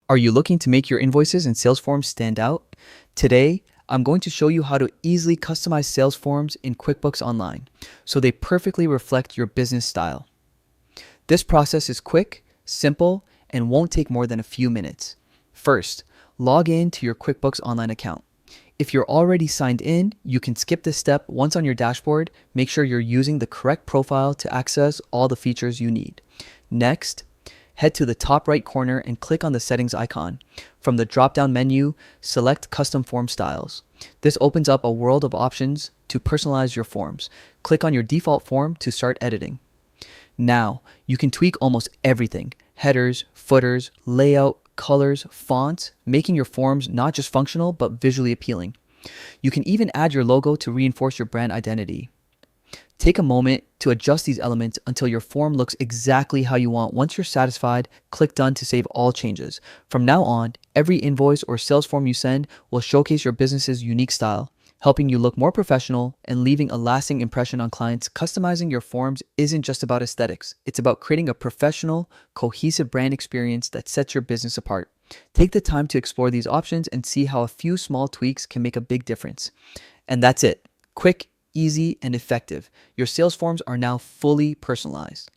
Are you looking to make your invoices and sales forms stand out? Today, I'm going to show you how to easily customize sales forms in QuickBooks Online so they perfectly reflect your business style. This process is quick, simple, and won't take more than a few minutes. First, log in to your QuickBooks Online account. If you're already signed in, you can skip this step. Once on your dashboard, make sure you're using the correct profile to access all the features you need. Next, head to the top right corner and click on the settings icon. From the drop-down menu, select custom form styles. This opens up a world of options to personalize your forms. Click on your default form to start editing. Now, you can tweak almost everything: headers, footers, layout, colors, fonts, making your forms not just functional but visually appealing. You can even add your logo to reinforce your brand identity. Take a moment to adjust these elements until your form looks exactly how you want. Once you're satisfied, click Done to save all changes. From now on, every invoice or sales form you send will showcase your business's unique style, helping you look more professional and leaving a lasting impression on clients. Customizing your forms isn't just about aesthetics. It's about creating a professional, cohesive brand experience that sets your business apart. Take the time to explore these options and see how a few small tweaks can make a big difference. And that's it. Quick, easy, and effective. Your sales forms are now fully personalized.